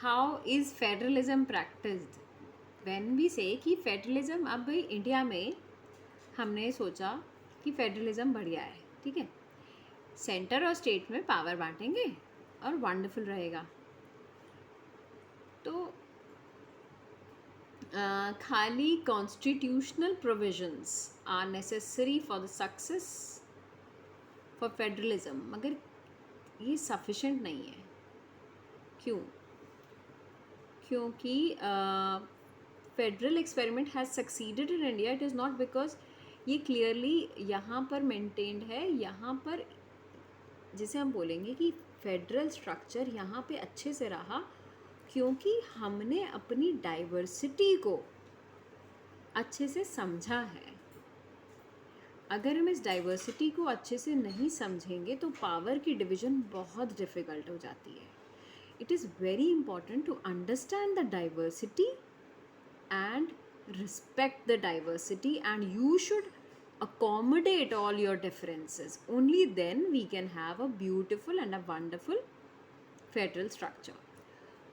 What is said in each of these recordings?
How is federalism practised? When we say कि federalism, अब भाई इंडिया में हमने सोचा कि फेडरलिज्म बढ़िया है, ठीक है, सेंटर और स्टेट में पावर बांटेंगे और वंडरफुल रहेगा। तो खाली constitutional provisions are necessary for the success for federalism, मगर ये सफिशेंट नहीं है। क्यों? क्योंकि federal experiment has succeeded in India, it is not because ये क्लियरली यहाँ पर मेंटेन्ड है, यहाँ पर जिसे हम बोलेंगे कि फेडरल स्ट्रक्चर यहाँ पे अच्छे से रहा क्योंकि हमने अपनी डाइवर्सिटी को अच्छे से समझा है। अगर हम इस डाइवर्सिटी को अच्छे से नहीं समझेंगे तो पावर की डिवीज़न बहुत डिफ़िकल्ट हो जाती है। It is very important to understand the diversity and respect the diversity, and you should accommodate all your differences. Only then we can have a beautiful and a wonderful federal structure.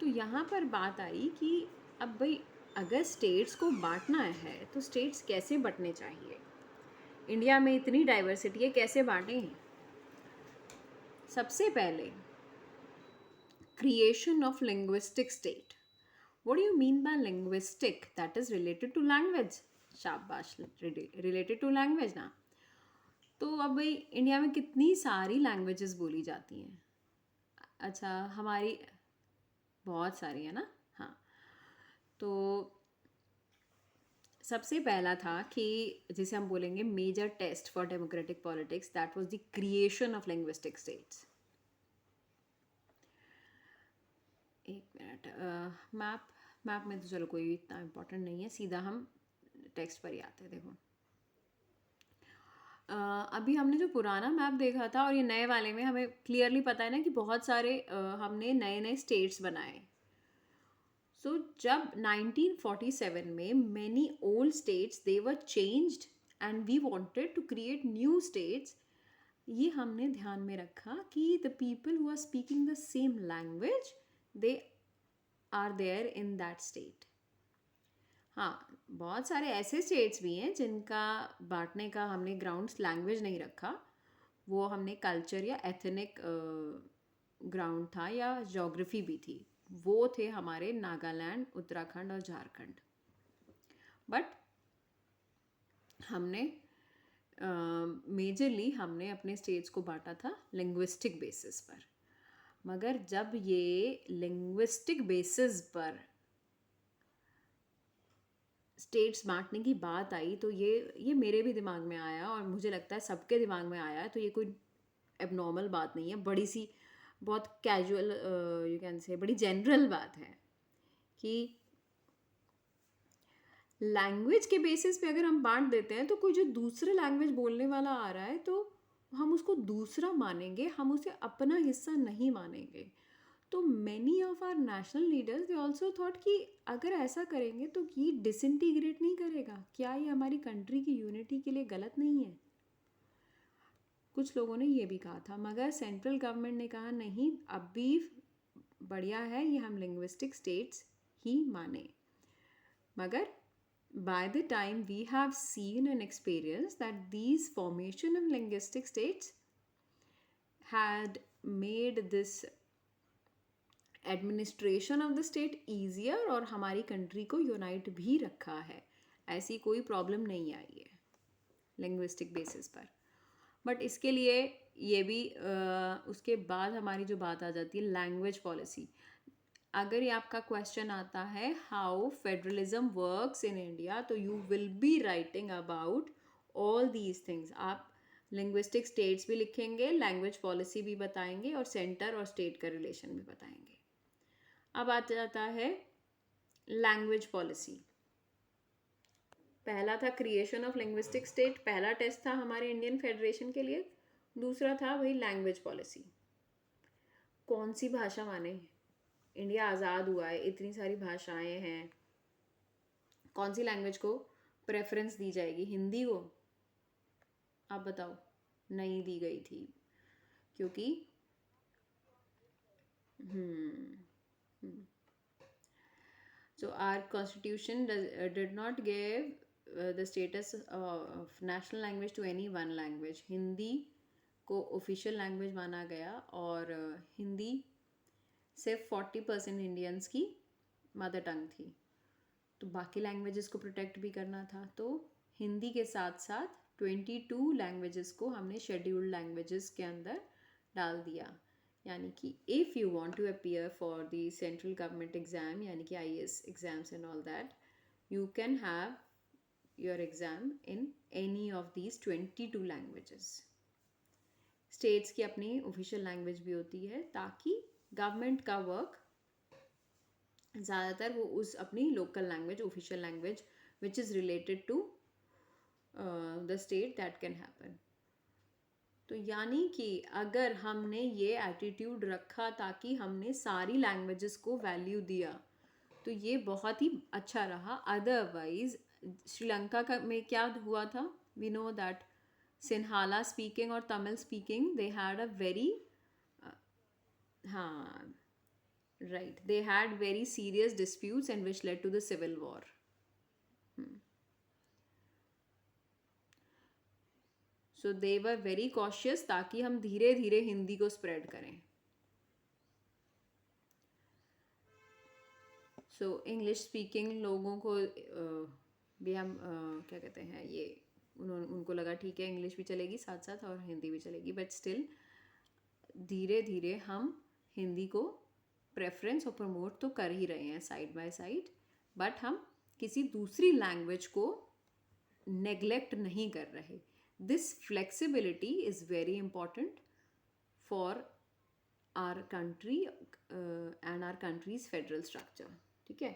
तो यहाँ पर बात आई कि अब भाई अगर states को बांटना है तो स्टेट्स कैसे बंटने चाहिए? इंडिया में इतनी डाइवर्सिटी है, कैसे बांटें? सबसे पहले creation of linguistic state. What do you mean by linguistic? That is related to language. शाबाश, related to language ना। तो अब भाई इंडिया में कितनी सारी लैंग्वेजेस बोली जाती हैं? अच्छा, हमारी बहुत सारी है ना। हाँ, तो सबसे पहला था कि जिसे हम बोलेंगे major test for democratic politics, that was the creation of linguistic states. एक मिनट, मैप में तो चलो कोई इतना इम्पोर्टेंट नहीं है, सीधा हम टेक्स्ट पर ही आते हैं। देखो, अभी हमने जो पुराना मैप देखा था और ये नए वाले में हमें क्लियरली पता है ना कि बहुत सारे हमने नए नए स्टेट्स बनाए। सो जब 1947 में many old states they were changed and we wanted to create new states, ये हमने ध्यान में रखा कि the people who are speaking the same language they are there in that state. हाँ, बहुत सारे ऐसे स्टेट्स भी हैं जिनका बांटने का हमने ग्राउंड्स लैंग्वेज नहीं रखा, वो हमने कल्चर या एथनिक ग्राउंड था या ज्योग्राफी भी थी, वो थे हमारे नागालैंड, उत्तराखंड और झारखंड। बट हमने मेजरली हमने अपने स्टेट्स को बांटा था लिंग्विस्टिक बेसिस पर। मगर जब ये लिंग्विस्टिक बेसिस पर स्टेट्स बांटने की बात आई तो ये मेरे भी दिमाग में आया और मुझे लगता है सबके दिमाग में आया है। तो ये कोई एबनॉर्मल बात नहीं है, बड़ी सी बहुत कैजुअल, यू कैन से बड़ी जनरल बात है कि लैंग्वेज के बेसिस पे अगर हम बांट देते हैं तो कोई जो दूसरा लैंग्वेज बोलने वाला आ रहा है तो हम उसको दूसरा मानेंगे, हम उसे अपना हिस्सा नहीं मानेंगे। तो many of our national leaders they also thought कि अगर ऐसा करेंगे तो ये डिसइंटीग्रेट नहीं करेगा, क्या ये हमारी कंट्री की यूनिटी के लिए गलत नहीं है? कुछ लोगों ने ये भी कहा था, मगर सेंट्रल गवर्नमेंट ने कहा नहीं, अब भी बढ़िया है, ये हम लिंग्विस्टिक स्टेट्स ही माने। मगर by the time we have seen and experienced that these formation of linguistic states had made this administration of the state easier और हमारी कंट्री को यूनाइट भी रखा है, ऐसी कोई प्रॉब्लम नहीं आई है लिंग्विस्टिक बेसिस पर। बट इसके लिए ये भी उसके बाद हमारी जो बात आ जाती है लैंग्वेज पॉलिसी। अगर ये आपका क्वेश्चन आता है how federalism works in India, तो you will be writing about all these things. आप लिंग्विस्टिक स्टेट्स भी लिखेंगे, लैंग्वेज पॉलिसी भी बताएंगे और सेंटर और स्टेट का रिलेशन भी बताएंगे। अब आ जाता है लैंग्वेज पॉलिसी। पहला था क्रिएशन ऑफ लिंग्विस्टिक स्टेट, पहला टेस्ट था हमारे इंडियन फेडरेशन के लिए। दूसरा था वही लैंग्वेज पॉलिसी। कौन सी भाषा माने? इंडिया आज़ाद हुआ है, इतनी सारी भाषाएं हैं, कौन सी लैंग्वेज को प्रेफरेंस दी जाएगी? हिंदी को? आप बताओ। नहीं दी गई थी क्योंकि So our constitution did not give the status of national language to any one language. Hindi को ऑफिशियल लैंग्वेज माना गया और हिंदी सिर्फ 40% इंडियंस की मदर टंग थी, तो बाकी लैंग्वेजेस को प्रोटेक्ट भी करना था। तो हिंदी के साथ साथ 22 लैंग्वेजेस को हमने शेड्यूल्ड लैंग्वेजेस के अंदर डाल दिया। यानी कि if you want to appear for the central government exam, यानी कि IAS exams and all that, you can have your exam in any of these 22 languages. States की अपनी ऑफिशियल लैंग्वेज भी होती है, ताकि गवर्नमेंट का वर्क ज़्यादातर वो उस अपनी local language, official language which is related to the state, that can happen. तो यानी कि अगर हमने ये एटीट्यूड रखा ताकि हमने सारी लैंग्वेजेस को वैल्यू दिया, तो ये बहुत ही अच्छा रहा। अदरवाइज श्रीलंका का में क्या हुआ था, we know that Sinhala speaking और Tamil speaking, they had a very, हाँ right, they had very serious disputes and which led to the civil war. So they were very cautious ताकि हम धीरे धीरे हिंदी को स्प्रेड करें। सो इंग्लिश स्पीकिंग लोगों को भी हम क्या कहते हैं, ये उनको लगा ठीक है इंग्लिश भी चलेगी साथ साथ और हिंदी भी चलेगी, बट स्टिल धीरे धीरे हम हिंदी को प्रेफरेंस और प्रमोट तो कर ही रहे हैं साइड बाय साइड, बट हम किसी दूसरी लैंग्वेज को नेग्लेक्ट नहीं कर रहे। This flexibility is very important for our country and our country's federal structure. ठीक है।